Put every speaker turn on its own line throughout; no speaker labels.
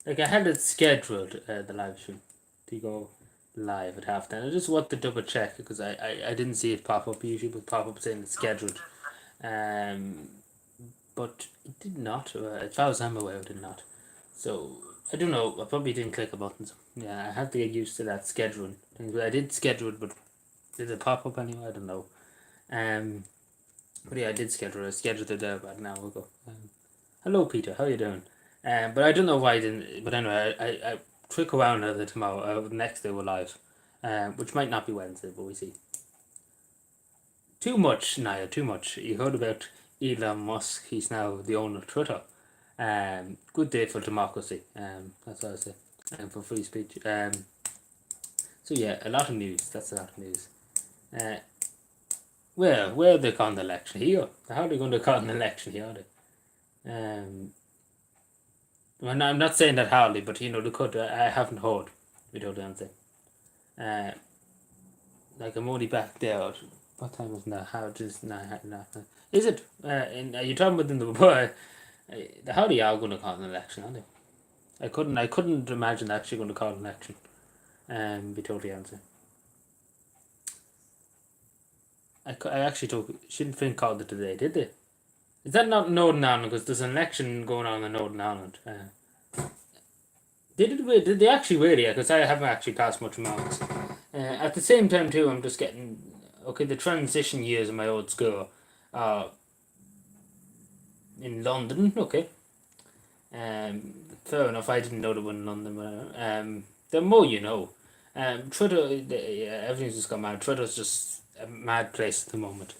Like I had it scheduled the live stream to go live at halftime. I just wanted to double check because I didn't see it pop up. Usually it would pop up saying it's scheduled. Um, but it did not. As far as I'm aware, it did not. So I don't know. I probably didn't click a button. So, yeah, I have to get used to that scheduling thing. But I did schedule it, but did it pop up anyway? I don't know. But yeah, I did schedule it. I scheduled it there about an hour ago. Hello, Peter. How you doing? But I don't know why I didn't. But anyway, I trick around over tomorrow. Next day we're live, which might not be Wednesday, but we see. Too much, Naya. Too much. You heard about Elon Musk? He's now the owner of Twitter. Good day for democracy. That's what I say. For free speech. So yeah, a lot of news. That's a lot of news. Where are they calling the election here? How are they going to call an election here? Are they? Well, I'm not saying that hardly, but they could. I haven't heard. We don't answer. Like I'm only back there. What time is now? How does not? Is it? Are you talking about in the boy? How are you going to call an election? Aren't they? I couldn't imagine actually going to call an election. Be totally answer. I actually told Sinn Féin called it today, did they? Is that not Northern Ireland? Because there's an election going on in Northern Ireland. Did they actually really? Because I haven't actually passed much marks. At the same time too, I'm just getting the transition years of my old school are in London. Okay. Fair enough. I didn't know they were in London, but the more you know. Twitter, everything's just gone mad. Twitter's just a mad place at the moment.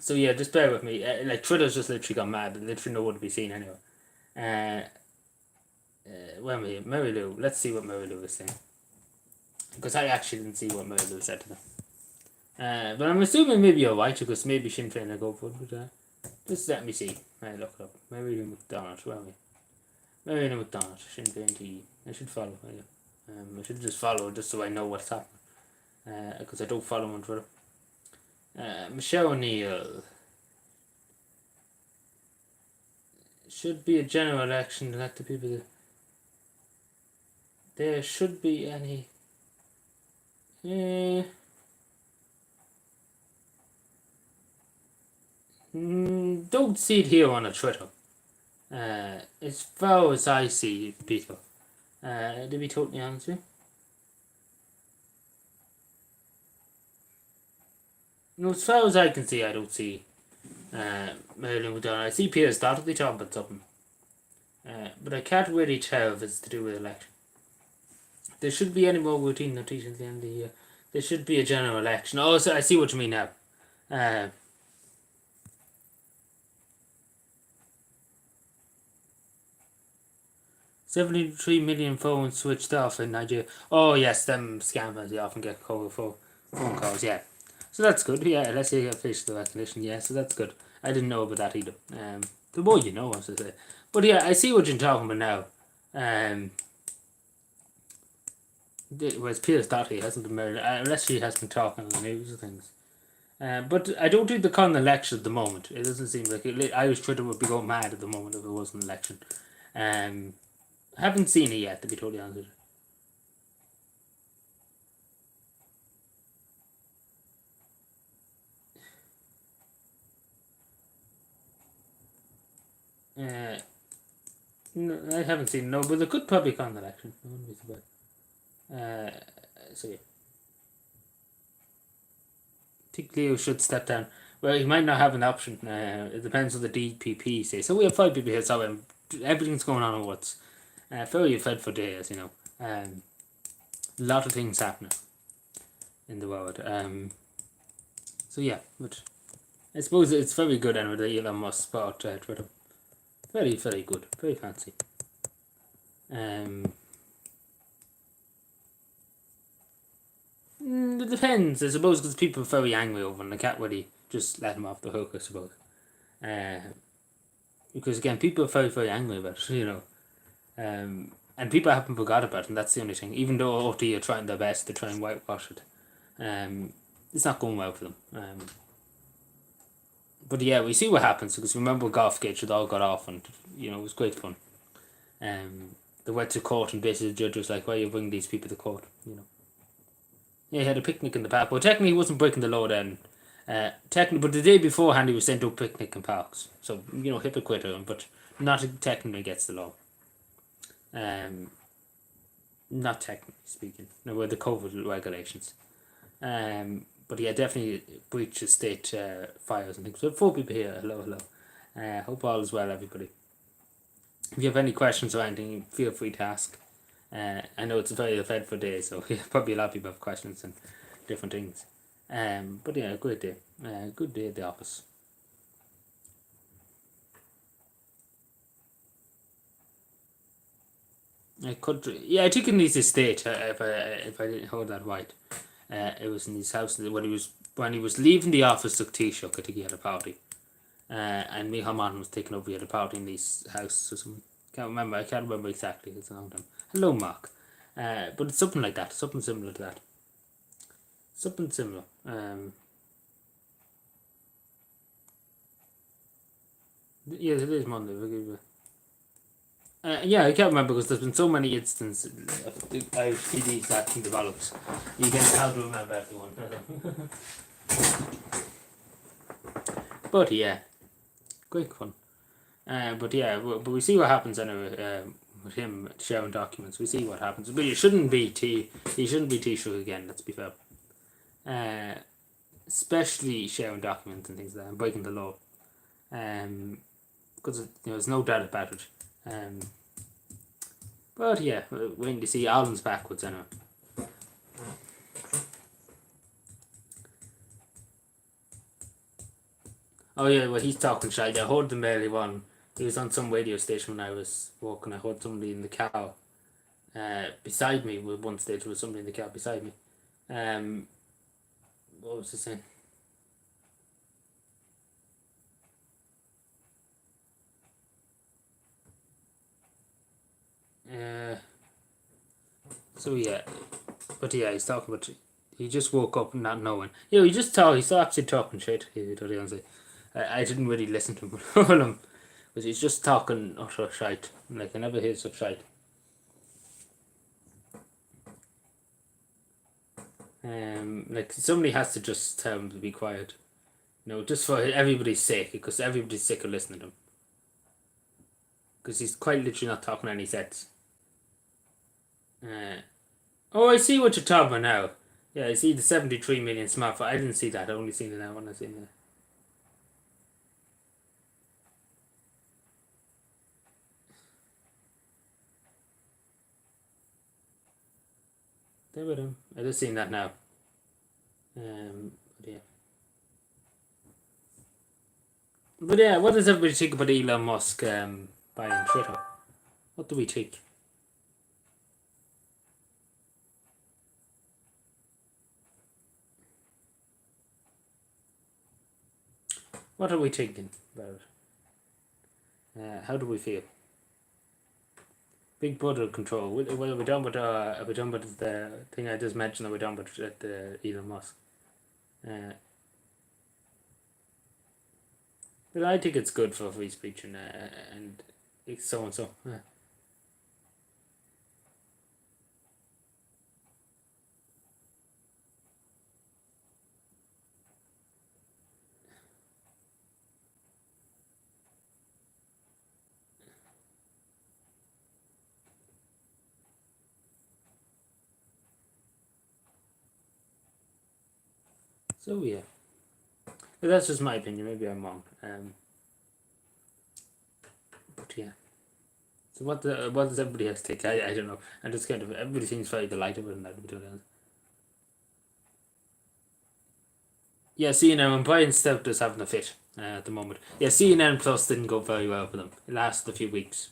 So yeah, just bear with me. Like Twitter's just literally gone mad. Literally nowhere to be seen anyway. Where am I? Mary Lou. Let's see what Mary Lou is saying. Because I actually didn't see what Mary Lou said to them. But I'm assuming maybe you're right, because maybe Sinn Féin will go for it. But just let me see. I look it up. Mary Lou McDonald. Where are we? Mary Lou McDonald. Sinn Féin TV. I should follow her. I should just follow just so I know what's happening. Because I don't follow on Twitter. Michelle O'Neill. Should be a general election to elect the people. There should be any. Don't see it here on a Twitter. As far as I see people. To be totally honest with you. No, as far as I can see, I don't see Mary Lou McDonald. I see Peter Doherty talking about something. But I can't really tell if it's to do with election. There should be any more routine notations at the end of the year. There should be a general election. Oh, so I see what you mean now. 73 million phones switched off in Nigeria. Oh yes, them scammers, they often get called for phone calls, yeah. So that's good, yeah, let's say facial recognition, yeah, so that's good. I didn't know about that either. The more you know, as I say. But yeah, I see what you're talking about now. Whereas Peter Doherty hasn't been married, unless she has been talking on the news and things. But I don't think they're calling an election at the moment. It doesn't seem like Irish Twitter would be going mad at the moment if it was an election. I haven't seen it yet, to be totally honest with you. No, I haven't seen no, but they could probably call an election. I wouldn't be surprised. So yeah. I think Leo should step down. Well, he might not have an option. It depends on the DPP say. So we have 5 people here, so everything's going on at once. Very fed for days, a lot of things happening in the world. So yeah, but I suppose it's very good anyway that Elon Musk bought Twitter. Very, very good. Very fancy. It depends, I suppose, because people are very angry over him. They can't really just let him off the hook, I suppose. Because again, people are very, very angry about it, and people haven't forgot about it, and that's the only thing. Even though OT are trying their best to try and whitewash it, it's not going well for them. But yeah, we see what happens, because remember Golfgate should all got off, and it was great fun. They went to court and basically the judge was like, "Why are you bringing these people to court?" Yeah, he had a picnic in the park. Well, technically he wasn't breaking the law then. Technically, but the day beforehand he was sent to a picnic in parks. So hypocrite of him, but not technically against the law. Not technically speaking. No, with the COVID regulations. But yeah, definitely breach of state fires and things. So 4 people here. Hello, hello. Hope all is well, everybody. If you have any questions or anything, feel free to ask. I know it's a very eventful day, so probably a lot of people have questions and different things. But yeah, good day. Good day at the office. I think in his estate, if I didn't hold that right, it was in his house when he was leaving the office of Taoiseach. I think he had a party, and Micheál Martin was taking over. He had a party in his house or something. I can't remember exactly. It's a long time. Hello, Mark. But it's something like that. Something similar to that. Something similar. Yes, it is Monday. We'll give you. Yeah, I can't remember because there's been so many instances of Irish PDs acting developed. You can how to remember everyone. But yeah, great fun. But yeah, but we see what happens anyway. With him sharing documents, we see what happens. But he shouldn't be Taoiseach again. Let's be fair. Especially sharing documents and things like that, and breaking the law. Because there's no doubt about it. But yeah, waiting to see Alan's backwards anyway. Oh yeah, well he's talking shit. I heard him earlier on. He was on some radio station when I was walking. I heard somebody in the car beside me. With one stage there was somebody in the car beside me. What was he saying? So yeah, but yeah, he's talking about. He just woke up not knowing. He just talk. He's actually talking shit. I didn't really listen to him, because he's just talking utter shite. Like I never hear such shite. Like somebody has to just tell him to be quiet. Just for everybody's sake, because everybody's sick of listening to him. Because he's quite literally not talking any sense. Oh, I see what you're talking about now. Yeah, I see the 73 million smartphone. I didn't see that. I only seen it now when I seen it. There with him. I just seen that now. But yeah. But yeah, what does everybody think about Elon Musk buying Twitter? What do we think? What are we thinking about it? How do we feel? Big Brother control. Are we done with the thing I just mentioned? Are we done with Elon Musk? But I think it's good for free speech and so and so. So yeah, but that's just my opinion. Maybe I'm wrong. But yeah. So what does everybody else take? I don't know. I'm just kind of everybody seems very delighted with that. Yeah, CNN and Brian Stout is having a fit at the moment. Yeah, CNN Plus didn't go very well for them. It lasted a few weeks.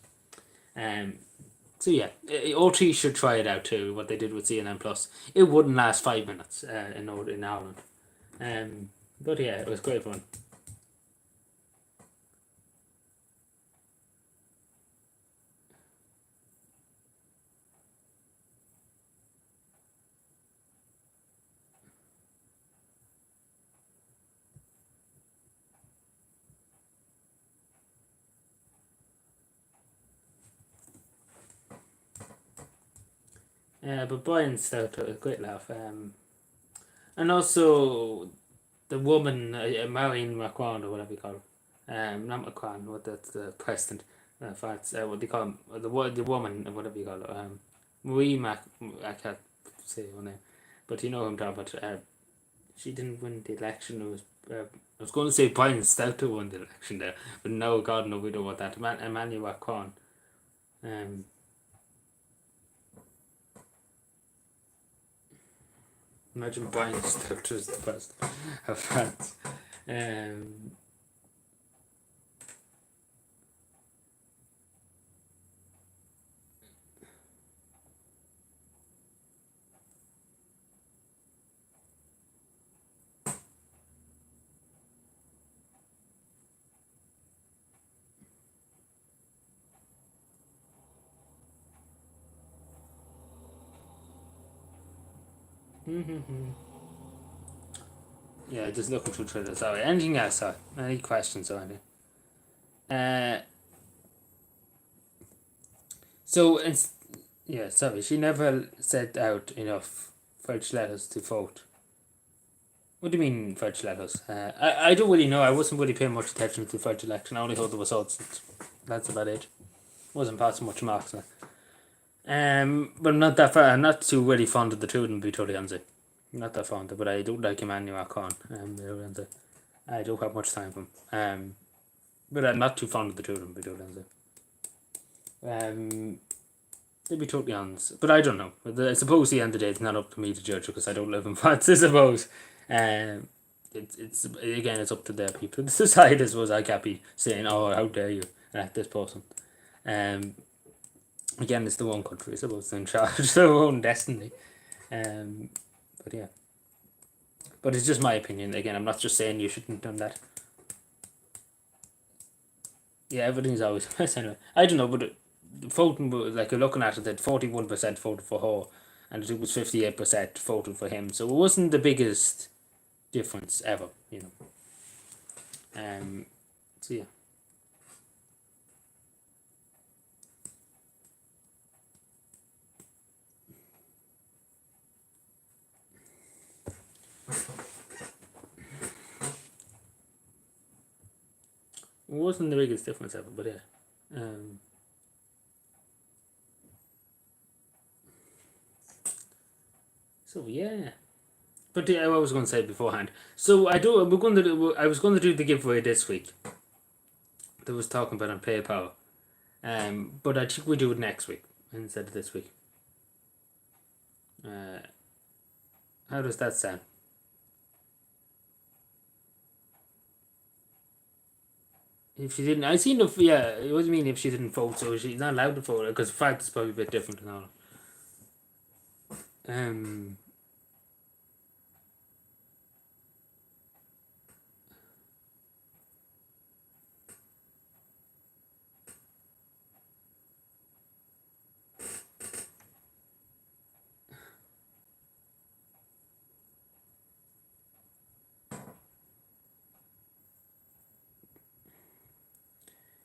So yeah, OT should try it out too. What they did with CNN Plus, it wouldn't last 5 minutes in Ireland. But yeah, it was great fun. But Brian Stout, a great laugh. And also the woman, Marion Macron or whatever you call her. Not Macron, what that's the president. That's what they call him, the woman, whatever you call her. Marie Mac, I can't say her name, but you know who I'm talking about. She didn't win the election. It was I was going to say Brian Stout who won the election there, but no, God no, we don't want that. Emmanuel Macron. Um, Imagine Brian Stout was the president of France. Um, yeah, just looking through Twitter. Sorry. Anything else? Sorry. Any questions or anything? So, yeah, sorry. She never sent out enough fudge letters to vote. What do you mean fudge letters? I don't really know. I wasn't really paying much attention to the fudge election. I only heard the results. That's about it. Wasn't passing much marks. But I'm not that far. I'm not too really fond of the two of them, to be totally honest. Not that fond, but I don't like Emmanuel Macron. I don't have much time for him. But I'm not too fond of the two of them, to be totally honest. To be totally honest, but I don't know. I suppose the end of the day, it's not up to me to judge because I don't live in France. I suppose. It's again, it's up to their people to decide. I suppose I can't be saying, "Oh, how dare you at this person." Again, it's their own country. I suppose they're in charge of their own destiny. But yeah. But it's just my opinion. Again, I'm not just saying you shouldn't have done that. Yeah, everything's always anyway. I don't know, but voting, like you're looking at it, that 41% voted for her, and it was 58% voted for him. So it wasn't the biggest difference ever, you know. So yeah. It wasn't the biggest difference ever, but yeah. So yeah. But I was going to say beforehand. So I do. We're going to do. I was going to do the giveaway this week. That was talking about on PayPal. But I think we do it next week instead of this week. How does that sound? If she didn't, I seen if yeah. What do you mean if she didn't vote? So she's not allowed to vote because the fact is probably a bit different and all.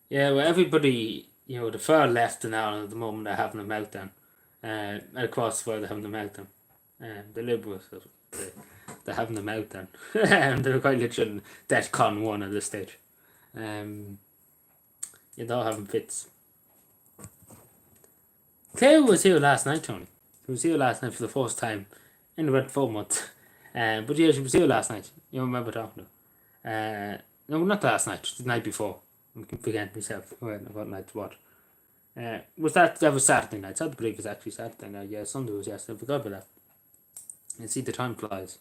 Yeah, well, everybody, you know, the far left and all at the moment are having a meltdown. Across the world, they're having a meltdown. The Liberals, they, they're having a meltdown. They're quite literally DEFCON 1 at this stage. Yeah, they're all having fits. Claire was here last night, Tony. She was here last night for the first time in about 4 months. But yeah, she was here last night. You remember talking to her. No, not last night, the night before. I can forget myself what night what. That was Saturday night. I believe it was actually Saturday night. Yeah, Sunday was yesterday. I forgot about that. And see, the time flies.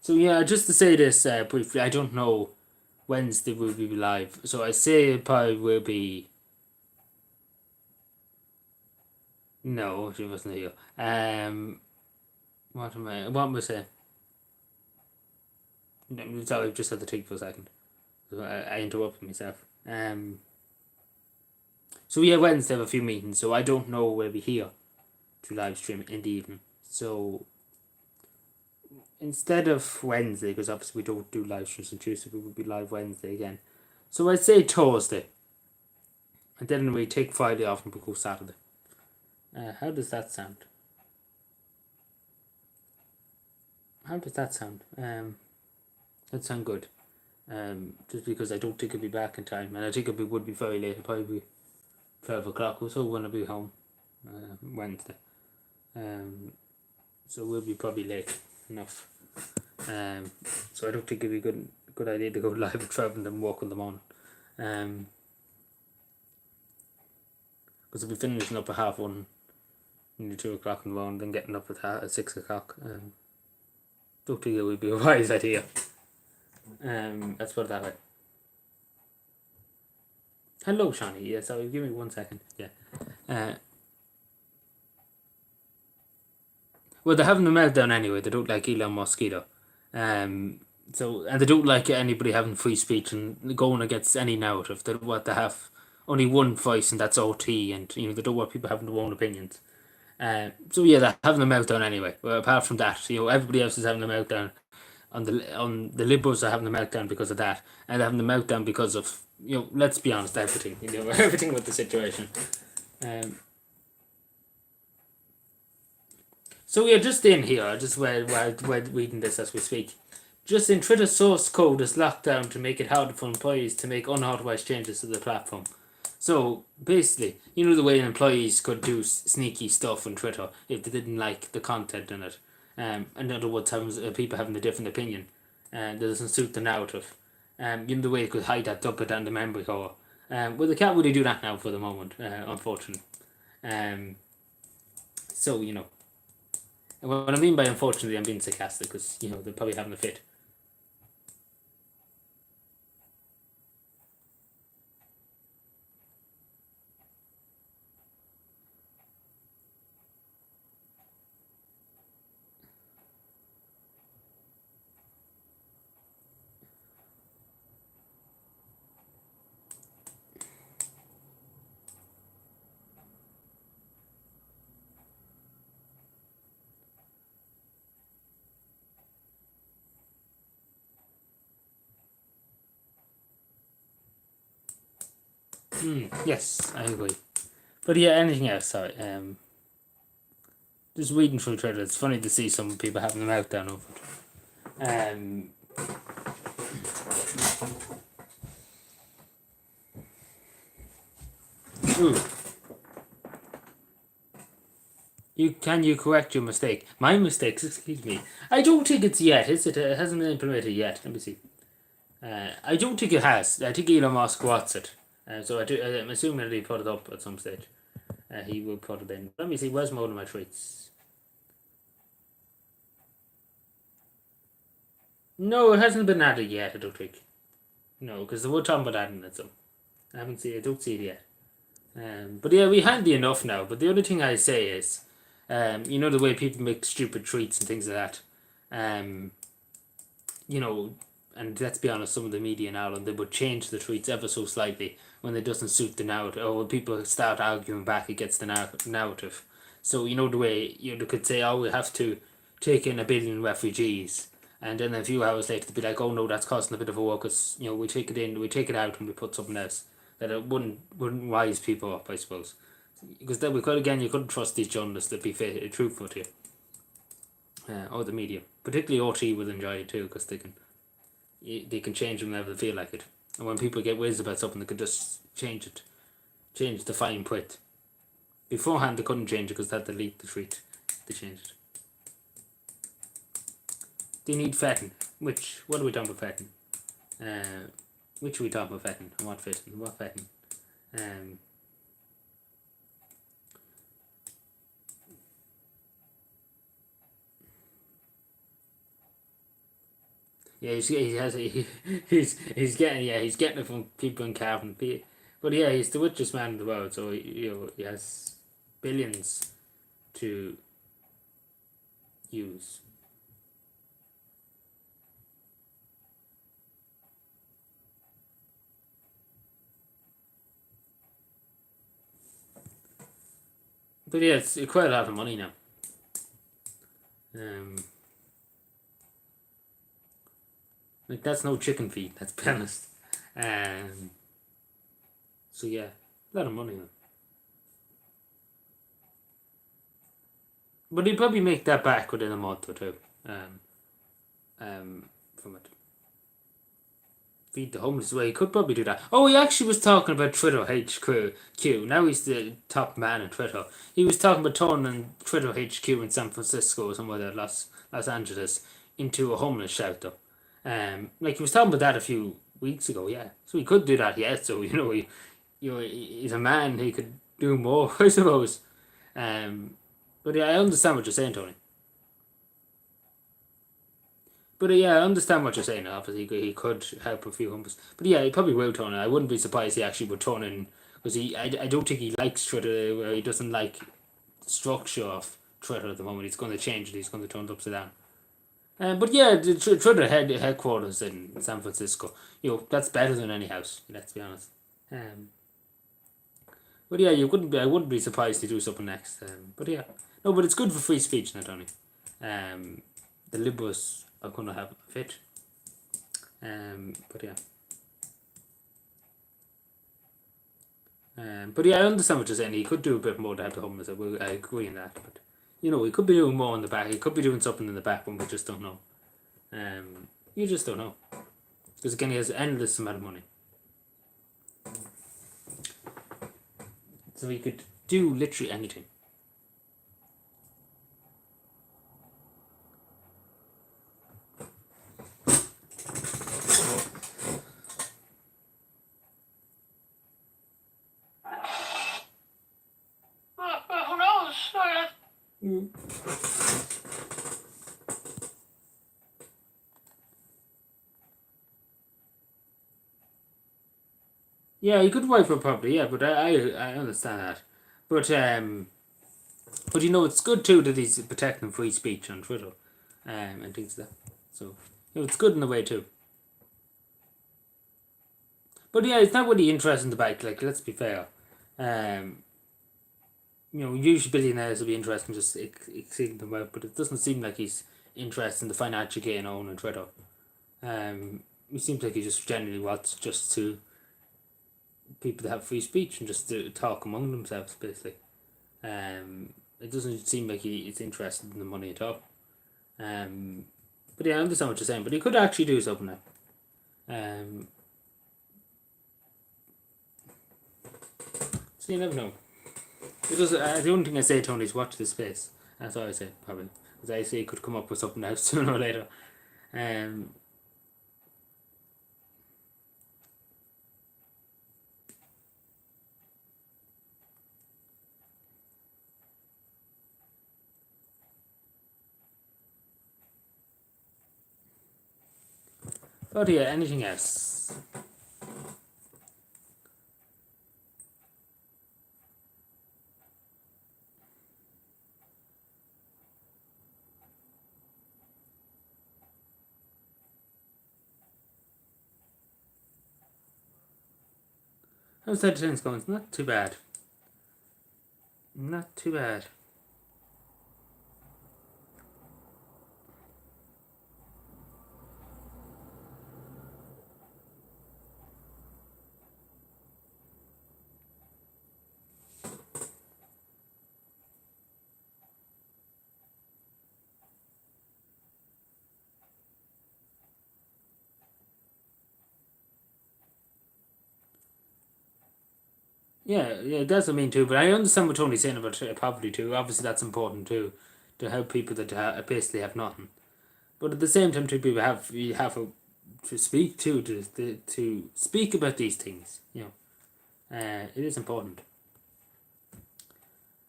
So yeah, just to say this briefly, I don't know Wednesday will be live. So I say it probably will be. No, she wasn't here. What am I? What was I saying? Sorry, I just had to think for a second. I interrupted myself. So yeah, Wednesday have a few meetings, so I don't know where we're here to live stream in the evening. So instead of Wednesday, because obviously we don't do live streams on Tuesday, we will be live Wednesday again. So I'd say Thursday. And then we take Friday off and we go Saturday. How does that sound? How does that sound? That sound good. Just because I don't think I'll be back in time, and I think it would be very late. It'll probably be 12 o'clock or so when I'll be home Wednesday. So we'll be probably late enough. So I don't think it'd be good idea to go live at 12 and then walk in the morning. Because I'll be finishing up at 1:30, nearly 2 o'clock in the morning, then getting up at 6 o'clock. Don't think it would be a wise idea. Let's put it that way. Hello, Shawnee. Yeah, sorry, give me 1 second. Yeah. Well, they're having a meltdown anyway. They don't like Elon Mosquito. And they don't like anybody having free speech and going against any narrative. They have only one voice, and that's OT, and they don't want people having their own opinions. So yeah, they're having a meltdown anyway. Well, apart from that, everybody else is having a meltdown. On the Liberals are having a meltdown because of that, and they're having a meltdown because of let's be honest, everything. Everything with the situation. So we are just in here, just while reading this as we speak. Just in, Twitter source code is locked down to make it harder for employees to make unauthorized changes to the platform. So basically, the way employees could do sneaky stuff on Twitter if they didn't like the content in it. In other words, people having a different opinion that doesn't suit the narrative. The way it could hide that, dump it down the memory hole. Well, they can't really do that now for the moment, unfortunately. So, and what I mean by unfortunately, I'm being sarcastic because, they're probably having a fit. Yes, I agree. But yeah, anything else? Sorry. Just reading through Twitter, it's funny to see some people having a meltdown over it. Ooh. Can you correct your mistake? My mistakes, excuse me. I don't think it's yet, is it? It hasn't been implemented yet. Let me see. I don't think it has. I think Elon Musk wants it. So I'm assuming that he put it up at some stage. He will put it in. Let me see. Where's more of my tweets? No, it hasn't been added yet. I don't think. No, because they were talking about adding it. So I don't see it yet. But yeah, we handy enough now. But the other thing I say is, the way people make stupid tweets and things like that. And let's be honest, some of the media in Ireland, they would change the tweets ever so slightly when it doesn't suit the narrative, or when people start arguing back against the narrative. So the way they could say, "Oh, we have to take in 1 billion refugees," and then a few hours later they'd be like, "Oh no, that's costing a bit of a work. Cause we take it in, we take it out, and we put something else." That it wouldn't wise people up, I suppose, because then you couldn't trust these journalists to be truthful to you, or the media, particularly RT would enjoy it too, because they can change them whenever they feel like it. And when people get whizzed about something, they could just change the fine print. Beforehand, they couldn't change it because they had to delete the tweet. They changed it. They need fetting. What are we talking about fetting? Which are we talking about fetting? And what fetting? What fetting? Yeah, he's getting it from people in Cavan. But yeah, he's the richest man in the world, so he has billions to use. But yeah, it's quite a lot of money now. Like, that's no chicken feed, let's be honest. So yeah. A lot of money. But he'd probably make that back within a month or two. From it. Feed the homeless. Well, he could probably do that. Oh, he actually was talking about Twitter HQ. Now he's the top man in Twitter. He was talking about turning Twitter HQ in San Francisco or somewhere there, Los Angeles, into a homeless shelter. Like he was talking about that a few weeks ago. Yeah, so he could do that. Yeah, so he's a man. He could do more, I suppose. But yeah, I understand what you're saying, Tony. But yeah, I understand what you're saying. Obviously, he could help a few homeless. But yeah, he probably will turn it. I wouldn't be surprised he actually would turn in because I don't think he likes Twitter. He doesn't like the structure of Twitter at the moment. He's going to change it. He's going to turn it upside down. But yeah, the Twitter headquarters in San Francisco. That's better than any house. Let's be honest. Um, but yeah, you wouldn't. I wouldn't be surprised to do something next. But yeah, no, but it's good for free speech, not only. Um, the Liberals are going to have a fit. But yeah. But yeah, I understand what you're saying. He could do a bit more to help the homeless. I agree in that. But he could be doing more in the back. He could be doing something in the back, but we just don't know. You just don't know because again, he has endless amount of money, so he could do literally anything.
Who knows?
Yeah, he could wipe for property. Yeah, but I understand that. But it's good too that he's protecting free speech on Twitter, and things like that. So it's good in a way too. But yeah, it's not really interested in the bike. Like, let's be fair. Um, usually billionaires will be interested in just exceeding them out, but it doesn't seem like he's interested in the financial gain owning Twitter. It seems like he just generally wants just to people to have free speech and just to talk among themselves, basically. It doesn't seem like he's interested in the money at all. But yeah, I understand what you're saying, but he could actually do something now. So you never know. The only thing I say, Tony, is watch this space. That's all I say, probably. Because I say he could come up with something else sooner or later. But yeah, anything else? How's that things going? It's not too bad. Not too bad. Yeah, it does. I mean too, but I understand what Tony's saying about poverty too. Obviously, that's important too, to help people that basically have nothing. But at the same time, too, people to speak to speak about these things. It is important.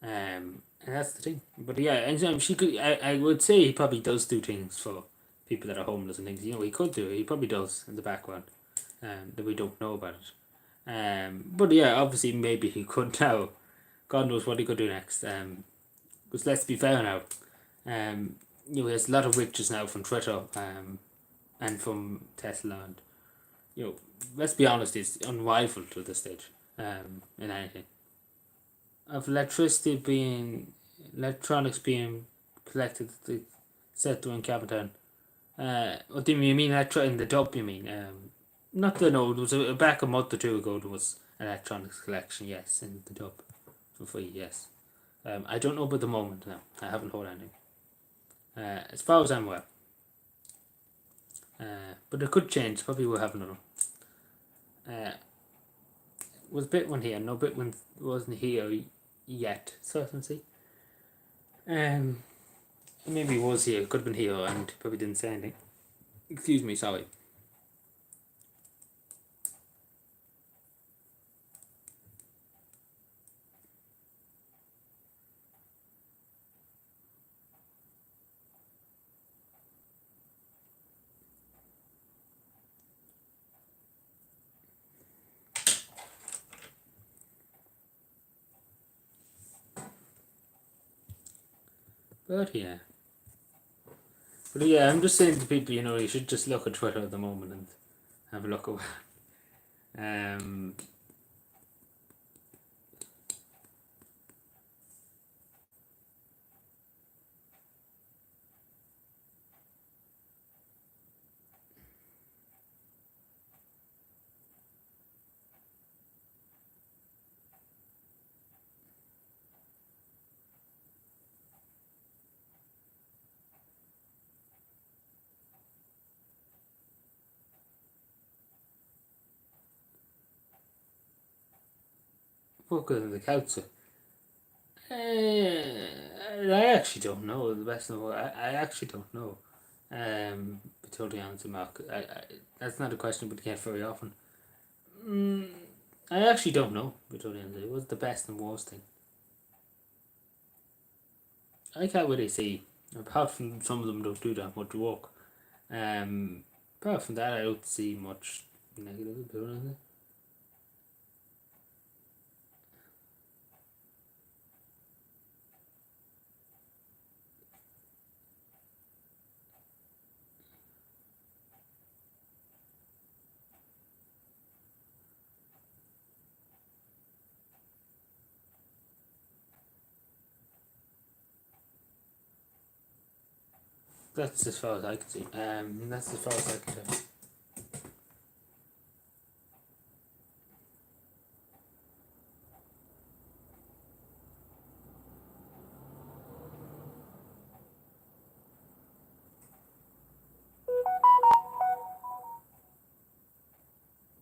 And that's the thing. But yeah, and she could. I would say he probably does do things for people that are homeless and things. He could do. He probably does in the background, that we don't know about it. But yeah, obviously maybe he could now. God knows what he could do next. Because let's be fair now. He has a lot of witches now from Twitter, and from Tesla, and let's be honest, it's unrivaled to this stage. In anything of electronics being collected, set to in Capitan. What do you mean? In the dub? You mean? Not the no. There was back a month or two ago. There was electronics collection. Yes, in the Dub for free. Yes. I don't know about the moment now. I haven't heard anything. As far as I'm aware. But it could change. Probably will have another. Was Bitwin here? No, Bitwin wasn't here yet. Certainty. Maybe he was here. Could have been here and probably didn't say anything. Excuse me. Sorry. But yeah. But yeah, I'm just saying to people, you should just look at Twitter at the moment and have a look around. Focus on the council. I actually don't know. The best of all, I actually don't know. To be totally honest, Mark, that's not a question we get very often. I actually don't know. To be totally honest, it was the best and worst thing. I can't really see. Apart from some of them don't do that much work. Apart from that, I don't see much negative about it. That's as far as I can see. That's as far as I can tell.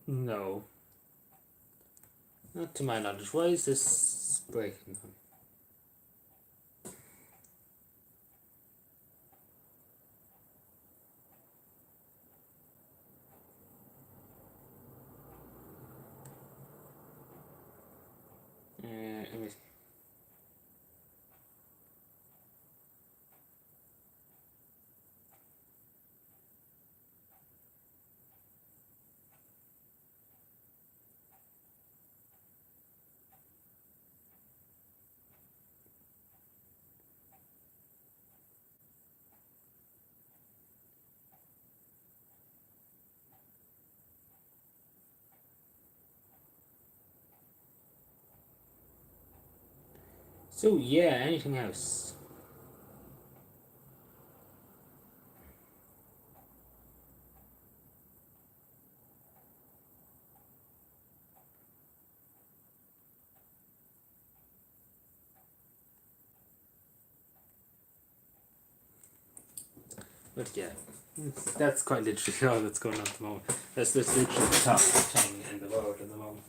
No. Not to my knowledge. Why is this breaking? Let me see. So yeah, anything else? But yeah, that's quite literally all that's going on at the moment. That's literally the top thing in the world at the moment.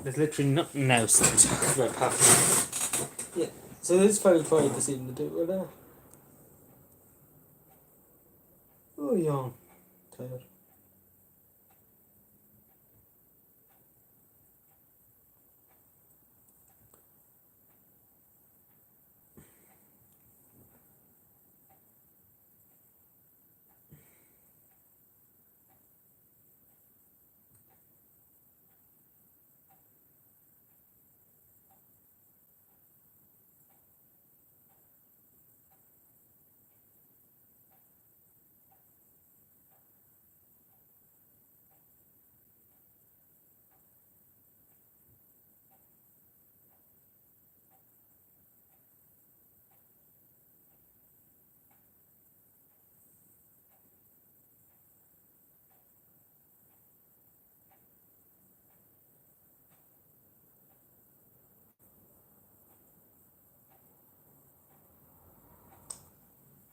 There's literally nothing else to talk about apart from yeah. So this is very quiet this evening to do it now. Oh yawn. Tired.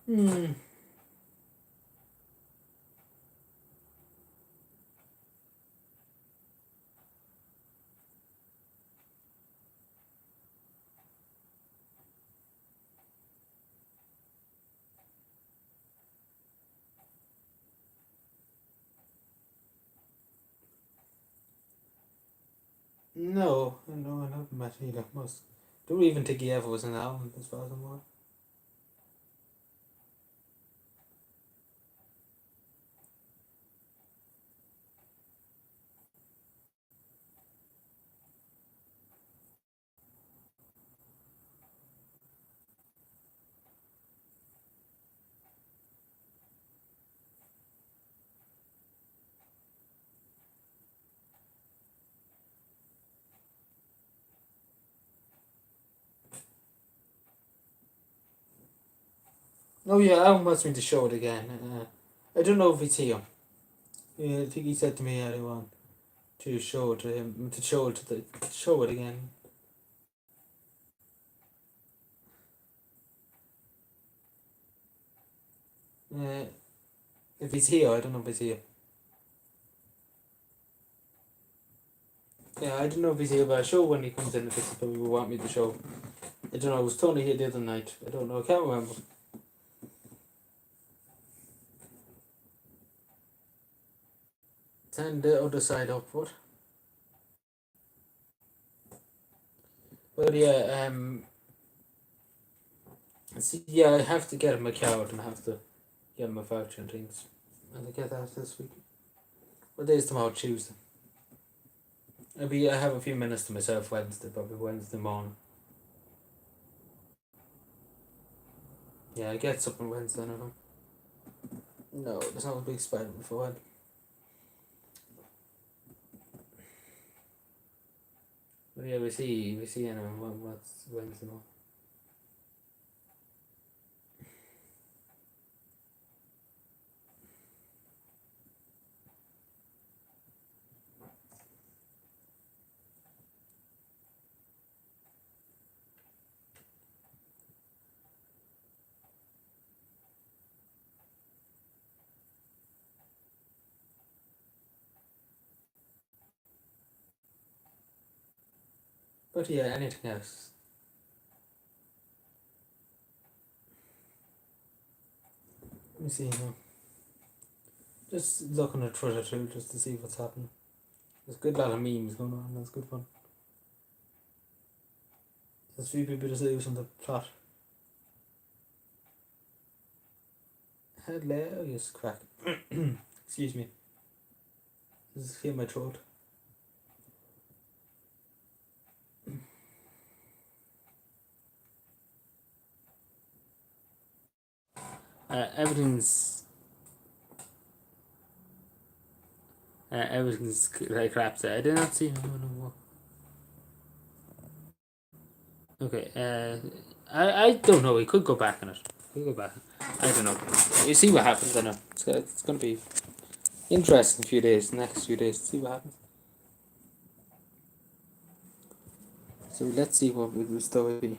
Hmm. No, no, I haven't met either. Most don't even think he ever was in Allen, as far as I'm aware. Oh yeah, Alan wants me to show it again. I don't know if it's here. Yeah, I think he said to me earlier on to show it to him, to show it show it again. Uh, if he's here, I don't know if he's here. Yeah, I don't know if he's here, but I'll show when he comes in if it's what we want me to show. I don't know, it was Tony here the other night. I don't know, I can't remember. Turn the other side upward. But yeah, see, yeah, I have to get him a card and I have to get him a voucher and things. And I get that this week. What day is tomorrow? Tuesday. I have a few minutes to myself Wednesday, probably Wednesday morning. Yeah, I get something Wednesday now. No, there's not a big spider beforehand. But yeah, we see anyway what's Wednesday morning. But yeah, anything else? Let me see now. Just looking at Twitter too, just to see what's happening. There's a good lot of memes going on, that's good fun. There's a few people just losing the plot. Hilarious crack. Excuse me. This is clear my throat. Everything's everything's like crap there. I did not see no. Okay, I don't know. We could go back on it. We could go back. I don't know. You see what happens. I know it's gonna be interesting few days. Next few days. See what happens. So let's see what the story be.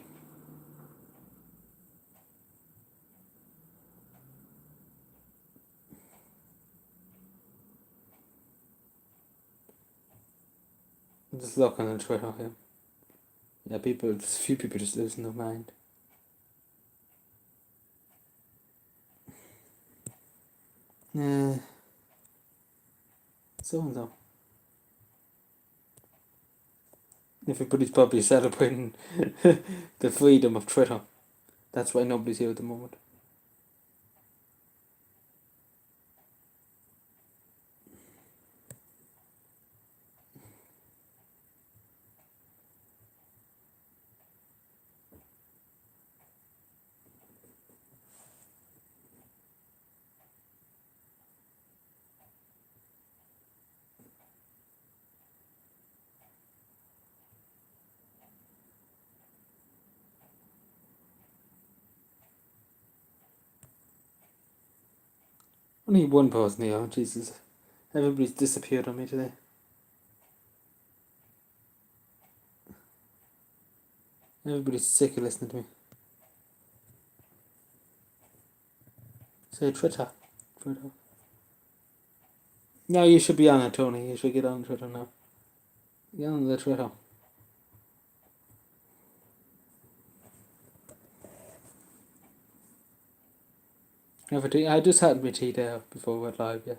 I'm just looking on Twitter here. Yeah, a few people just losing their mind. So and so. Everybody's probably celebrating the freedom of Twitter. That's why nobody's here at the moment. Only one person here. Jesus, everybody's disappeared on me today. Everybody's sick of listening to me. Say Twitter. Twitter. No, you should be on it, Tony. You should get on Twitter now. Get on the Twitter. I just had my tea there before we went live, yeah.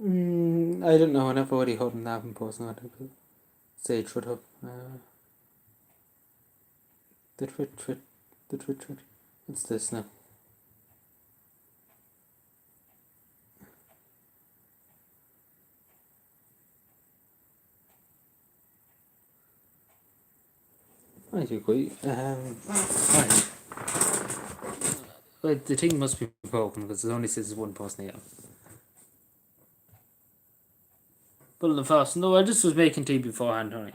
I don't know. I never really heard him that in person. I think say Twitter. The twit. What's this now? I do agree. Fine. Well, the thing must be broken because it only says one person here. But the first, no, I just was making tea beforehand, Tony.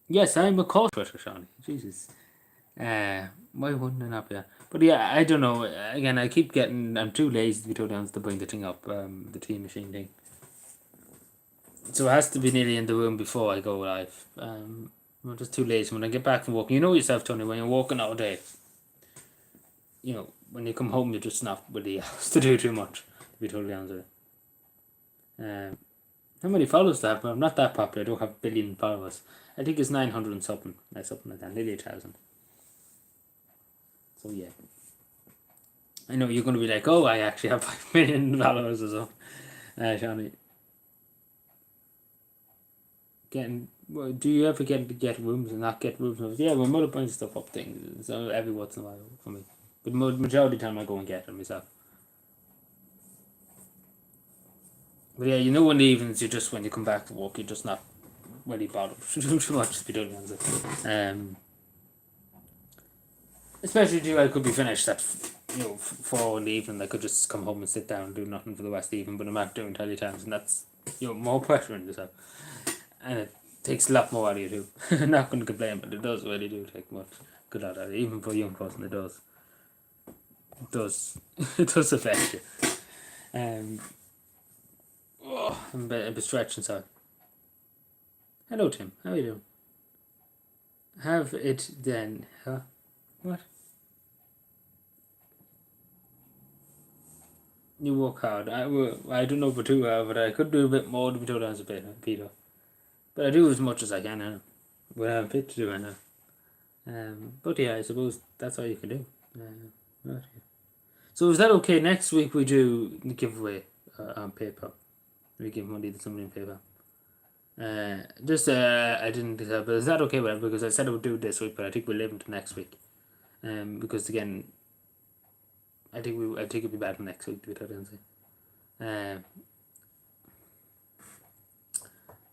Yes, I'm a call Twitter, Shawnee. Jesus. Why wouldn't I not be that? But yeah, I don't know. Again, I'm too lazy to be totally honest to bring the thing up, the tea machine thing. So it has to be nearly in the room before I go live. I'm just too lazy. When I get back from walking, you know yourself, Tony, when you're walking all day, when you come home, you're just not really asked to do too much, to be totally honest with you. How many followers do I have? I'm not that popular. I don't have a billion followers. I think it's 900 and something. Something like that. Nearly 1,000. So yeah. I know you're going to be like, oh, I actually have 5 million followers or so. Shawnee. Do you ever get rooms and not get rooms? Yeah, my mother brings stuff up things. So every once in a while for me. But majority of the time I go and get them myself. But yeah, in the evenings, when you come back to work, you're just not really bothered too much to be doing it. Especially I could be finished at 4 in the evening. I could just come home and sit down and do nothing for the rest of the evening. But I'm not doing teletimes, and that's more pressure on yourself, and it takes a lot more out of you too. I'm not going to complain, but it does really do take much good out of it. Even for a young person, it does. It does affect you. I'm a bit stretched inside. Hello, Tim. How are you doing? Have it then, huh? What? You work hard. I don't know for 2 hours, but I could do a bit more to be told as a bit, Peter. But I do as much as I can now. But I'm fit to do it now. But yeah, I suppose that's all you can do. Right. So is that okay? Next week we do the giveaway on PayPal. We give money to somebody on PayPal. I didn't do that, but is that okay with it? Because I said I would do it this week, but I think we'll leave it to next week. Because again, I think it'll be bad next week to be totally honest.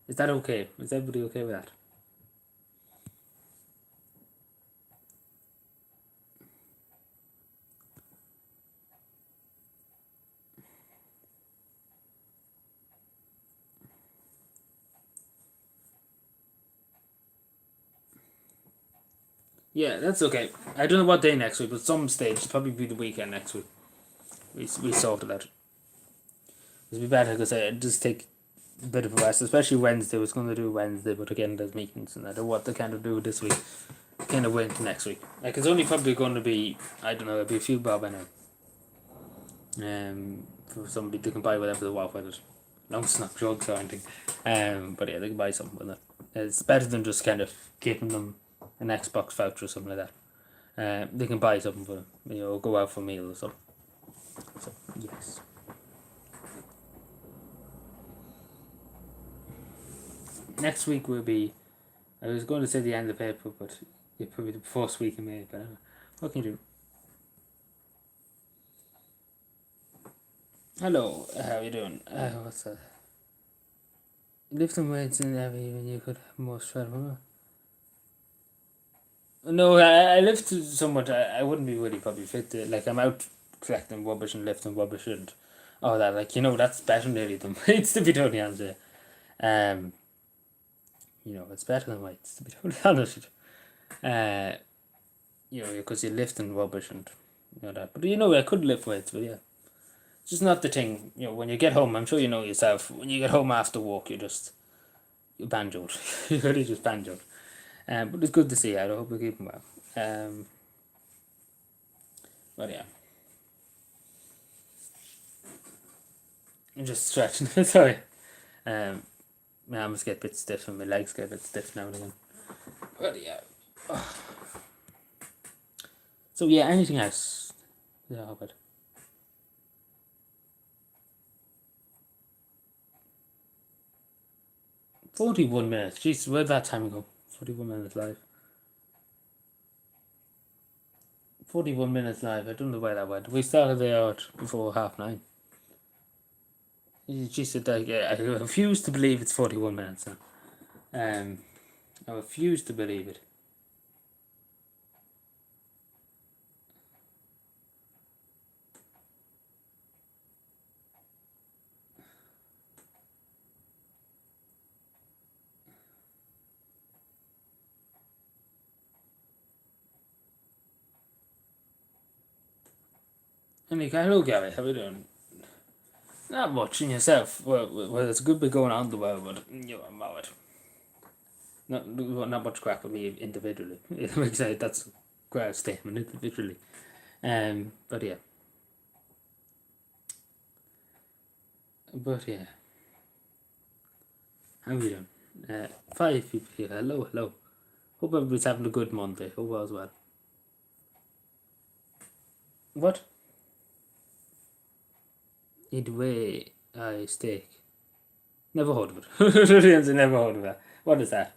Is that okay? Is everybody okay with that? Yeah, that's okay. I don't know what day next week, but some stage, it'll probably be the weekend next week. We sorted that. It'll be better because I just take a bit of a rest, especially Wednesday. I was going to do Wednesday, but again, there's meetings and I don't know what to kind of do this week. Kind of wait to next week. Like, it's only probably going to be, I don't know, it'll be a few bob by now. For somebody they can buy whatever they want with it. Long as it's not drugs or anything. But yeah, they can buy something with it. It's better than just kind of giving them an Xbox voucher or something like that. They can buy something for them, go out for a meal or something. So yes. Next week will be, I was going to say the end of April, but it's probably the first week in May, but what can you do? Hello, how are you doing? What's that? Lifting weights in every evening you could have more strength. No, I lift somewhat. I wouldn't be really probably fit. Like, I'm out collecting rubbish and lifting rubbish and all that. Like, that's better nearly than weights, to be totally honest with you. It's better than weights, to be totally honest with you. you know, because you're lifting rubbish and you know that. But you know, I could lift weights, but yeah, it's just not the thing. You know, when you get home, I'm sure you know yourself. When you get home after work, you're banjoed. You're really just banjoed. But it's good to see you. I hope you're keeping well. But yeah, I'm just stretching. Sorry. My arms get a bit stiff and my legs get a bit stiff now and again. But yeah. So yeah, anything else? Yeah, how about 41 minutes. Jeez, where'd that time go? 41 minutes live. 41 minutes live. I don't know where that went. We started there out before 9:30. Jeez, I refuse to believe it's 41 minutes now. I refuse to believe it. Hello Gary, how are you doing? Not much in yourself. Well, it's a good bit going on in the world, but you know, I'm out. Not much crack with me individually. That's a great statement individually. But yeah. How are you doing? 5 people here. Hello. Hope everybody's having a good Monday. Hope all's well. What? Either way, steak. Never heard of it. Never heard of that. What is that?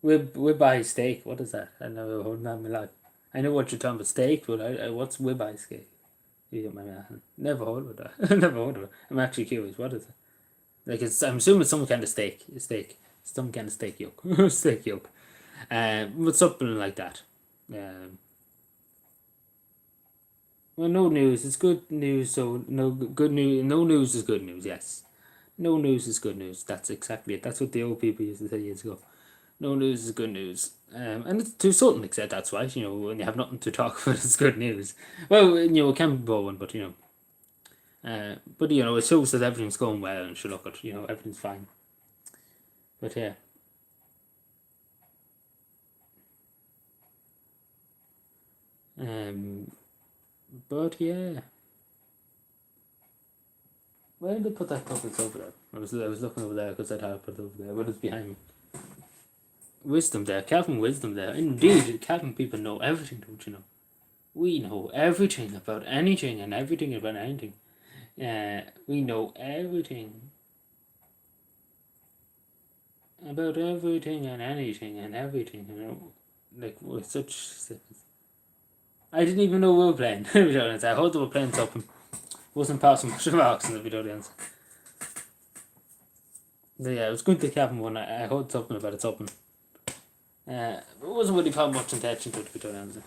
We buy steak. What is that? I never heard of that in my life. I know what you're talking about, steak, but what's we buy steak? You get my man. Never heard of that. Never heard of it. I'm actually curious. What is it? Like I'm assuming it's some kind of steak. Some kind of steak yolk. Steak yolk. But something like that. Well, no news. It's good news. So no good news. No news is good news. Yes. No news is good news. That's exactly it. That's what the old people used to say years ago. No news is good news. And to a certain extent, that's right. You know, when you have nothing to talk about, it's good news. Well, you know, it can be boring, but you know, it shows that everything's going well, and look at, you know, everything's fine. But yeah. But yeah. Where did they put that puppet over there? I was looking over there because I'd have put it over there. What is behind me? Wisdom there, Calvin wisdom there. Indeed, Calvin people know everything, don't you know? We know everything about anything and everything about anything. We know everything about everything and anything and everything, you know. Like, we're such... I didn't even know we were playing, to be honest. I heard they were playing something. Wasn't passing much remarks in the video audience. But yeah, it was good to Calvin one. I heard something about it, something. It wasn't really paying much attention to it, to be honest.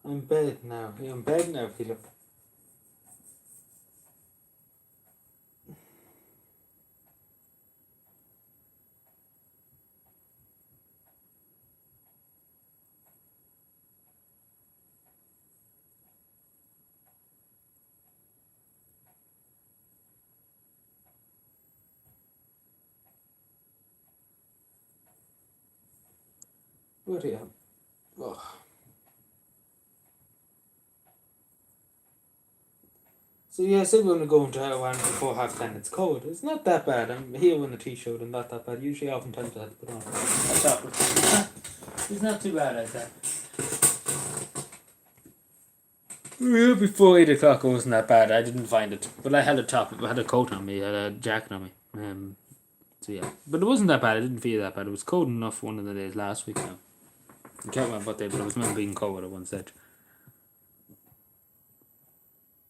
I'm in bed now. You're in bed now, Philip. What are you? Oh. So yeah, I said we're going to go into Taiwan before 10:30. It's cold. It's not that bad. I'm here in a t-shirt and not that bad. Usually oftentimes I have to put on a top. It's not too bad, I said. Yeah, before 8 o'clock, it wasn't that bad. I didn't find it, but I had a top, I had a coat on me, I had a jacket on me. So yeah, but it wasn't that bad. I didn't feel that bad. It was cold enough one of the days last week now. I can't remember what day, but it was meant being cold at one stage.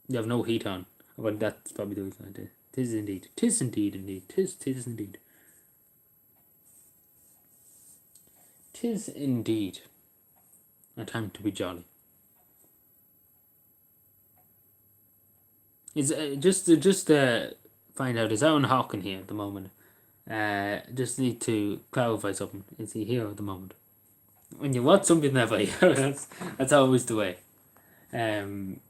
You have no heat on. Well, that's probably the reason I did. Tis indeed. Tis indeed, indeed. Tis indeed. Tis indeed a time to be jolly. Is just find out, is Aaron Hawken here at the moment? Just need to clarify something. Is he here at the moment? When you watch something never here, that's always the way. Um.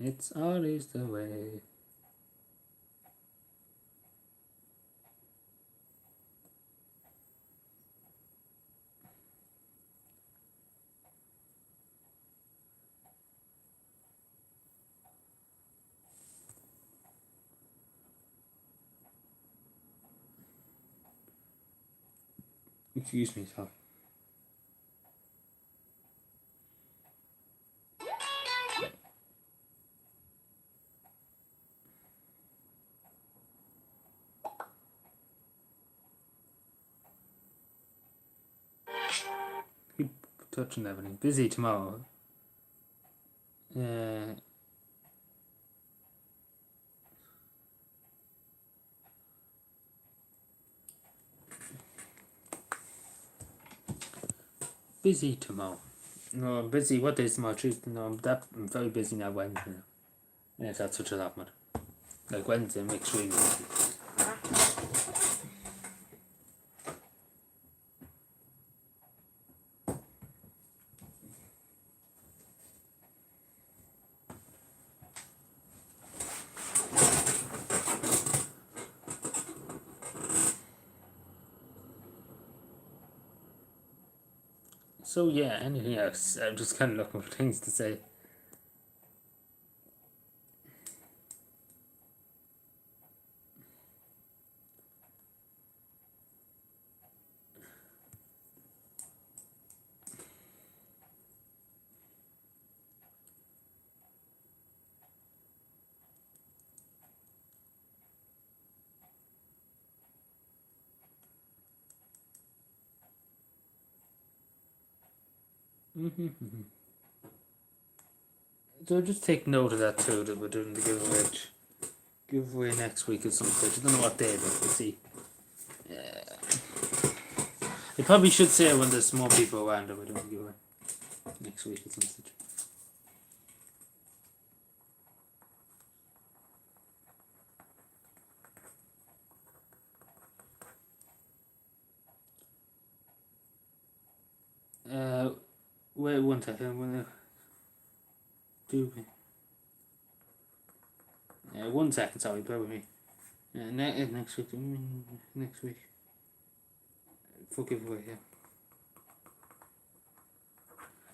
It's always the way. Excuse me, sorry. Keep touching everything. Busy tomorrow. Busy tomorrow. No, I'm busy. What day is tomorrow? Tuesday. No, I'm very busy now. Wednesday. Now. If that's what you're talking about. Like Wednesday, I'm extremely busy. So yeah, anything else? I'm just kind of looking for things to say. So just take note of that too, that we're doing the giveaway next week at some stage. I don't know what day, but we'll see. I probably should say when there's more people around that we're doing the giveaway next week at some stage. Wait 1 second. When do we? 1 second. Sorry, bear with me. Next week. Next week. For giveaway. Yeah.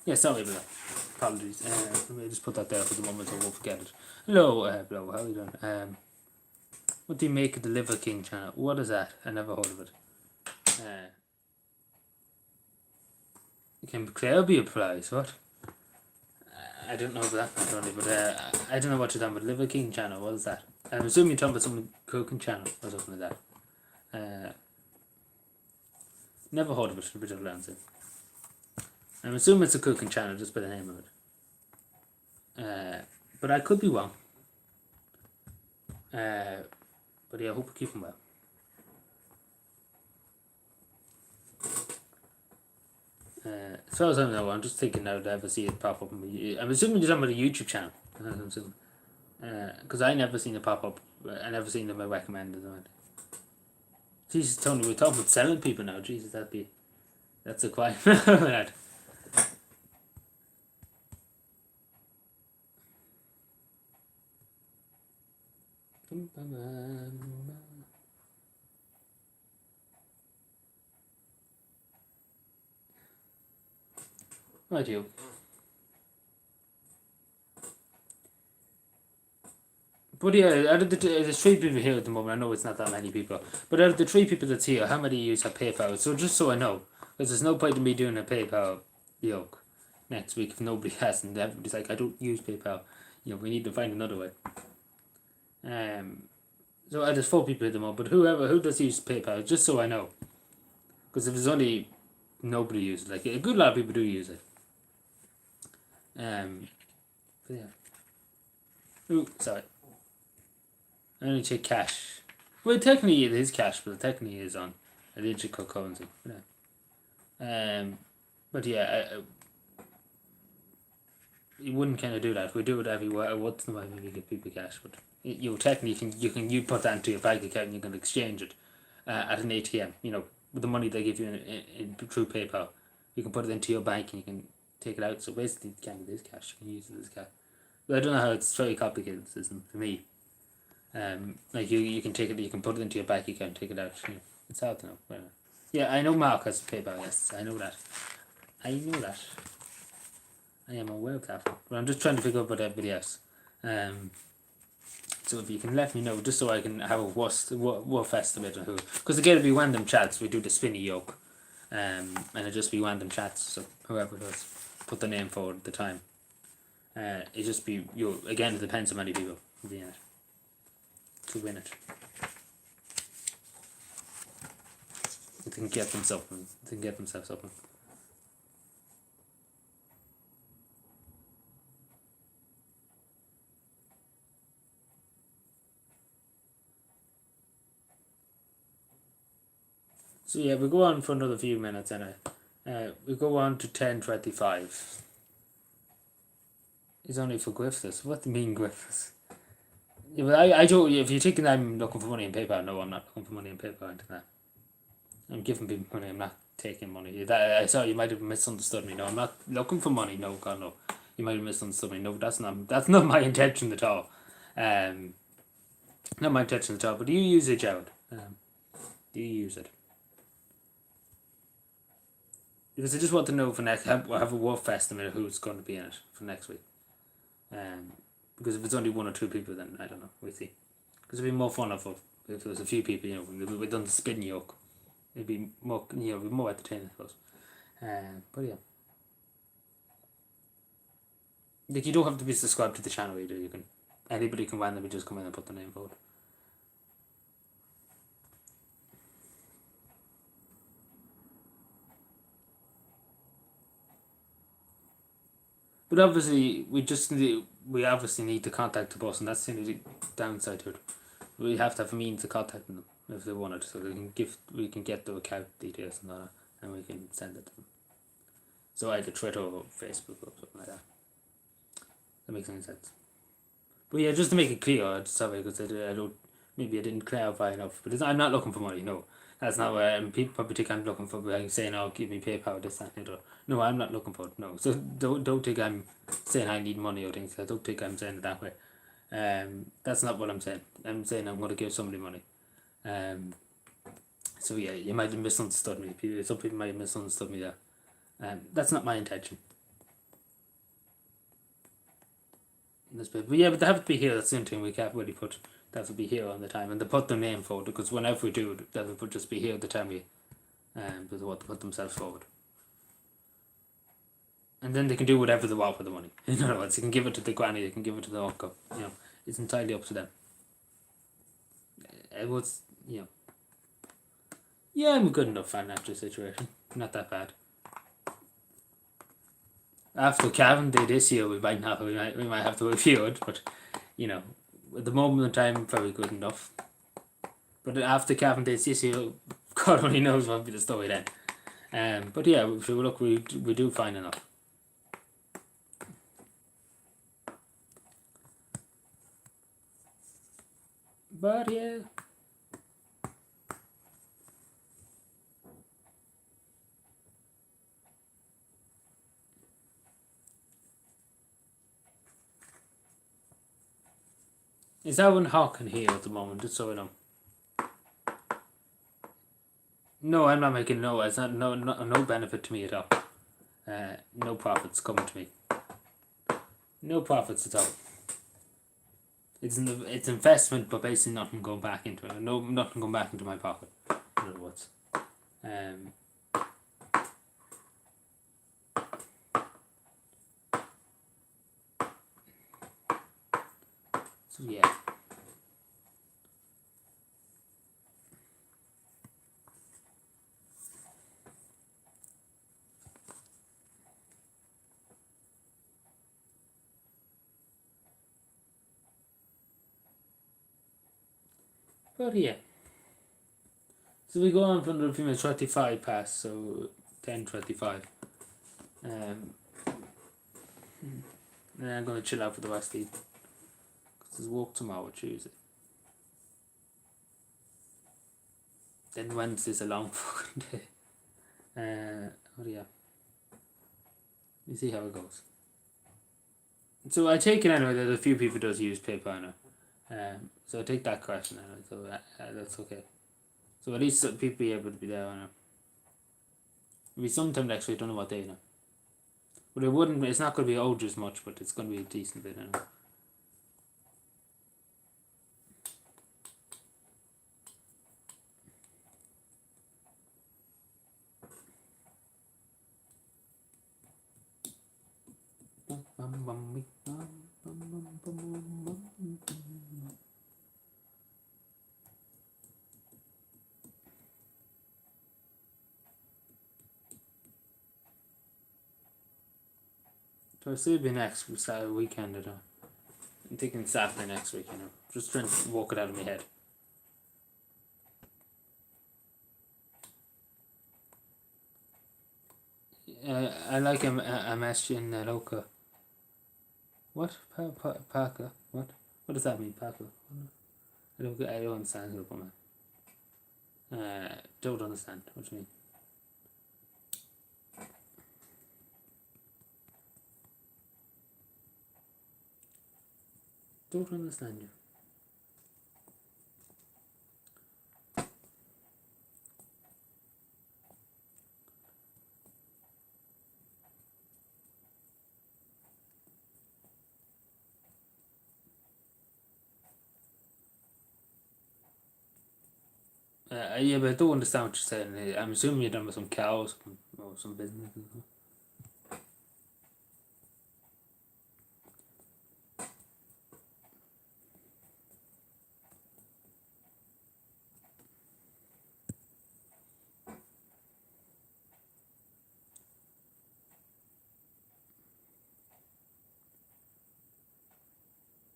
Yeah. Sorry about that. Apologies. Let me just put that there for the moment so I won't forget it. Hello, hello. How are you doing? What do you make of the Liver King channel? What is that? I never heard of it. Can Claire be a prize? What? I don't know about that, Tony, but I don't know what you're talking about. Liver King channel, what is that? I'm assuming you're talking about some cooking channel or something like that. Never heard of it, a bit of answer. I'm assuming it's a cooking channel just by the name of it. But I could be wrong. But yeah, I hope you keep them well. As far as I know, I'm just thinking now to ever see it pop up. I'm assuming you're talking about a YouTube channel. I'm assuming. Because I never seen it pop up. I never seen them recommended. Jesus, Tony, we're talking about selling people now. Jesus, that's a quiet minute. Right, you. But yeah, out of there's 3 people here at the moment. I know it's not that many people, but out of the 3 people that's here, how many use have PayPal? So just so I know, because there's no point in me doing a PayPal yoke next week if nobody has, and everybody's like, I don't use PayPal. We need to find another way. So there's 4 people at the moment, but who does use PayPal, just so I know, because if there's only nobody uses, like a good lot of people do use it. But yeah. Ooh, sorry. I only check cash. Well, technically it is cash, but technically it is on a digital currency. But yeah, you wouldn't kind of do that. We do it everywhere. Once in a while we give people cash, but technically you put that into your bank account and you can exchange it at an ATM. With the money they give you in through PayPal, you can put it into your bank and you can take it out. So basically, it can be this cash. You can use it as cash. But I don't know how it's very complicated system for me. Like you can take it, you can put it into your bank account, take it out. It's hard to know. Yeah, I know Mark has PayPal. Yes, I know that. I am aware of that, but I'm just trying to figure out about everybody else. So if you can let me know, just so I can have a rough estimate of who, because again it'll be random chats. We do the spinny yoke, and it'll just be random chats. So whoever does, put the name forward at the time. It just be again. It depends on many people will be in it to win it. They can get themselves up. So yeah, we go on for another few minutes anyway. We go on to 10:25. It's only for Griffiths. What do you mean Griffiths? Yeah, but I don't. If you're thinking I'm looking for money in PayPal, no, I'm not looking for money in PayPal into that. I'm giving people money. I'm not taking money. I saw you might have misunderstood me. No, I'm not looking for money. No, God no. You might have misunderstood me. No, that's not my intention at all. Not my intention at all. But do you use it, Jared? Do you use it? Because I just want to know for next. Have a rough estimate of who's going to be in it for next week. Because if it's only 1 or 2 people, then I don't know. We'll see. Because it'd be more fun if there was a few people. We've done the spin yoke. It'd be more, more entertaining, I suppose. But yeah. Like, you don't have to be subscribed to the channel either. Anybody can randomly just come in and put the name forward. But obviously, we obviously need to contact the boss, and that's the only downside to it. We have to have a means of contacting them if they want it, so we can get the account details and all that, and we can send it to them. So either Twitter or Facebook or something like that. That makes any sense. But yeah, just to make it clear, sorry, because maybe I didn't clarify enough. But I'm not looking for money. No, that's not what people probably think I'm looking for. Like saying, "Oh, give me PayPal, this, that, and the other." No, I'm not looking for it. No, so don't think I'm saying I need money or things. I don't think I'm saying it that way. That's not what I'm saying. I'm saying I'm going to give somebody money. So yeah, you might have misunderstood me. Some people might have misunderstood me there. That's not my intention. But yeah, but they have to be here. That's the only thing we can't really put. They have to be here on the time, and they put their name forward, because whenever we do it, they will just be here at the time we put themselves forward. And then they can do whatever they want with the money. In other words, they can give it to the granny, they can give it to the uncle. It's entirely up to them. It was, yeah, I'm a good enough financial situation. Not that bad. After Cavan Day this year, we might have to review it, but at the moment in time, very good enough. But after Cavan Day this year, God only knows what will be the story then. But yeah, if you look, we do fine enough. But yeah. Is Alan Hawken here at the moment, just so I know? No, I'm not making it's not no benefit to me at all. No profits coming to me. No profits at all. it's investment, but basically nothing going back into it. No, nothing going back into my pocket. In other words, so yeah. But yeah. So we go on from the female 25 past, so 10:25. And then I'm going to chill out for the rest of the evening. Because there's work tomorrow, Tuesday. Then Wednesday's a long fucking day. What yeah. You see how it goes. So I take it anyway that a few people does use PayPal now. So I take that question anyway, so that's okay. So at least people be able to be there now. It'll be sometime next week, don't know what day now. But it's not going to be old as much, but it's going to be a decent bit anyway. So I'll see you next Saturday weekend. I'm thinking Saturday next week, Just trying to walk it out of my head. I like a mesh in Loka. What? Parker? What? What does that mean, Parker? I don't understand it, man. Don't understand what you mean. Don't understand you. Yeah, but I don't understand what you're saying. I'm assuming you're done with some cows or some business.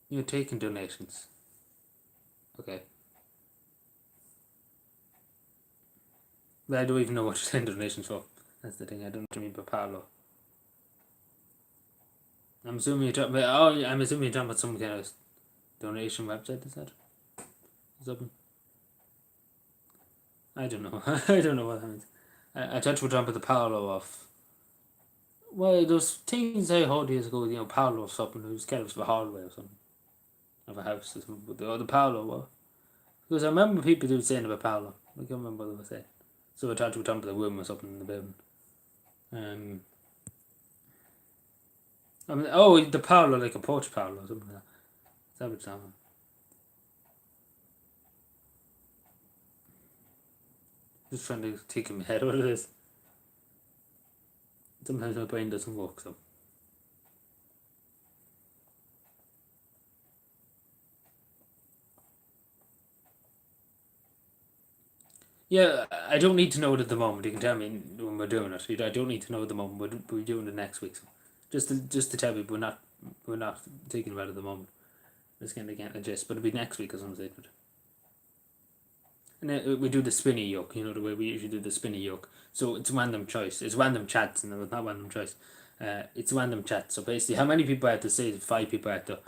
You're taking donations. Okay. But I don't even know what you're taking donations for. That's the thing. I don't know what you mean by Paolo. I'm assuming you're talking about some kind of donation website. Is that? Something? I don't know. I don't know what that means. I thought you were talking about the Paolo of. Well, those things I heard years ago, Paolo or something. It was kind of a hallway or something of a house or something. But the Paolo, what? Because I remember people who were saying about Paolo. I can't remember what they were saying. So I thought you were talking about the room or something in the building. The Paolo, like a porch Paolo or something like that. Is that what it's talking about? Just trying to think in my head what it is. Sometimes my brain doesn't work, so. Yeah, I don't need to know it at the moment. You can tell me when we're doing it. I don't need to know at the moment. We're doing it next week. So just to tell people we're not thinking about it at the moment. Just kind of getting a gist, but it'll be next week or something. And then we do the spinny yoke, the way we usually do the spinny yoke. So it's random choice. It's random chats, and it's not random choice. It's random chat. So basically, how many people out there? Say 5 people out there.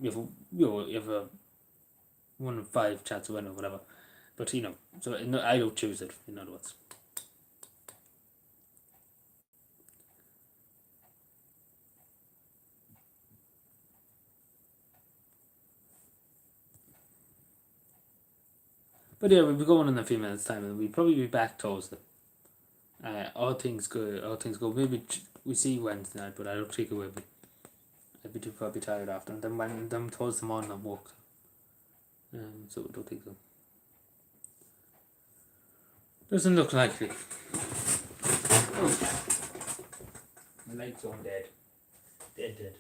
You have a 1 in 5 chats or whatever. But so I don't choose it. In other words. But yeah, we'll be going in a few minutes' time, and we'll probably be back Thursday. All things good. Maybe we see Wednesday night, but I don't think it will be. I'd be tired after. And then when them towards the morning I'm walked. So I don't think so. Doesn't look likely. Oh. My light's on dead. Dead.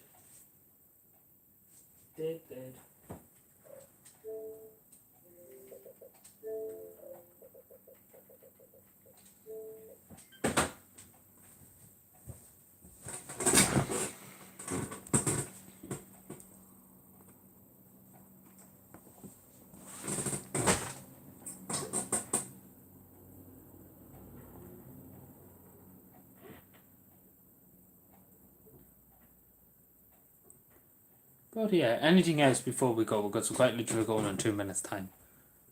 But yeah, anything else before we go? Because we're quite literally going in 2 minutes' time.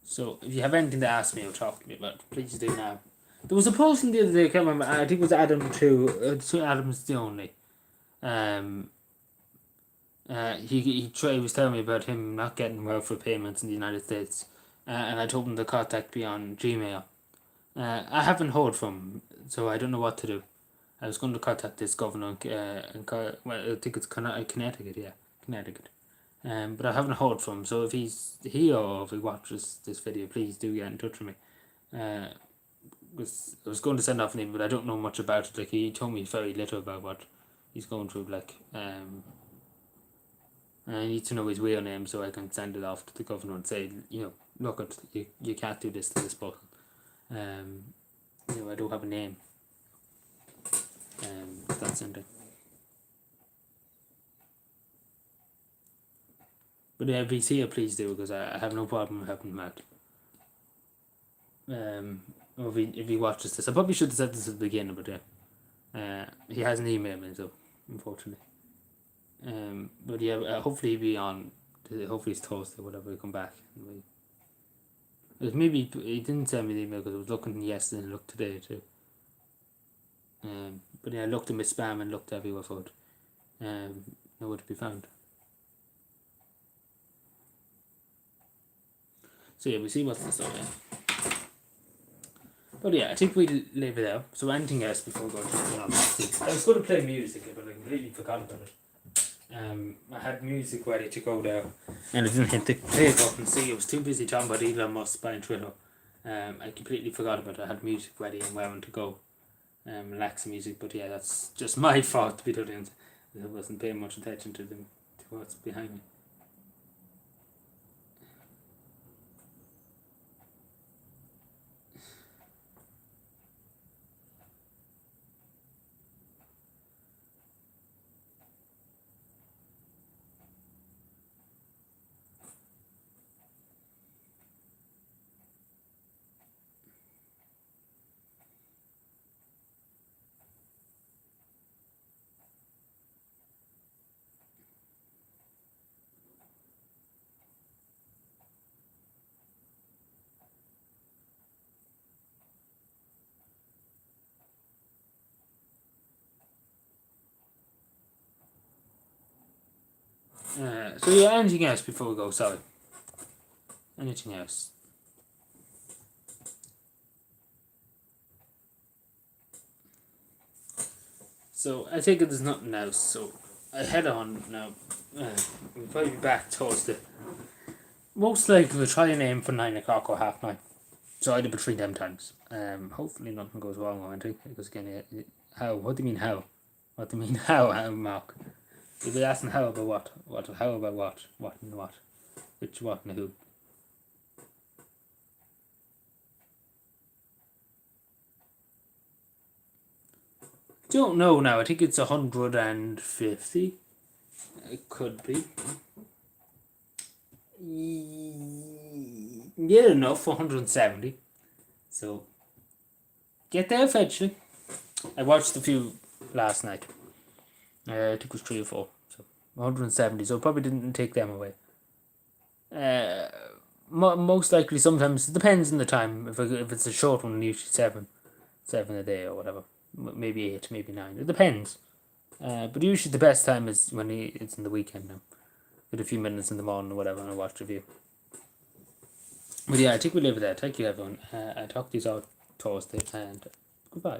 So if you have anything to ask me or talk to me about, please do now. There was a posting the other day, I can't remember, I think it was Adam too, Adam's the only. He was telling me about him not getting welfare payments in the United States. And I told him to contact me on Gmail. I haven't heard from him, so I don't know what to do. I was going to contact this governor, I think it's Connecticut, yeah. Connecticut. But I haven't heard from him, so if he or if he watches this video, please do get in touch with me. I was going to send off an email, but I don't know much about it. Like, he told me very little about what he's going through. Like, and I need to know his real name so I can send it off to the governor and say, look, you can't do this to this person. I don't have a name. That's something. But if he's here, please do, because I have no problem helping him out. Or if he watches this, I probably should have said this at the beginning, but yeah, he hasn't emailed me, so unfortunately. But yeah, hopefully he'll be on. Hopefully it's Thursday, whatever. He'll come back. Maybe he didn't send me the email because I was looking yesterday and looked today too. But yeah, I looked in my spam and looked everywhere for it. Nowhere to be found. So yeah, we see what's this over. But yeah, I think we'll leave it out. So anything else before we go to the I was going to play music, but I completely forgot about it. I had music ready to go there, and I didn't hit the play button. See, I was too busy talking about Elon Musk buying Twitter. I completely forgot about it. I had music ready and raring to go. Relaxing music, but yeah, that's just my fault to be doing. I wasn't paying much attention to what's behind me. So yeah, anything else before we go? Sorry. Anything else? So I think there's nothing else. So I head on now. We'll probably be back Thursday. Most likely we'll try and aim for 9 o'clock or 9:30. So either between them times. Hopefully nothing goes wrong or anything. Because again, how? What do you mean how? What do you mean how, Mark? You'll be asking how about what? What? How about what? What and what? Which what and who? Don't know now. I think it's 150. It could be. Yeah, enough for 170. So get there eventually. I watched a few last night. I think it was 3 or 4. So 170. So probably didn't take them away. Most likely, sometimes it depends on the time. If it's a short one, usually 7 a day or whatever. Maybe 8, maybe 9. It depends. But usually the best time is when it's in the weekend now. With a few minutes in the morning or whatever, and I watch review. But yeah, I think we'll leave it there. Thank you, everyone. I talk to you all Thursday, and goodbye.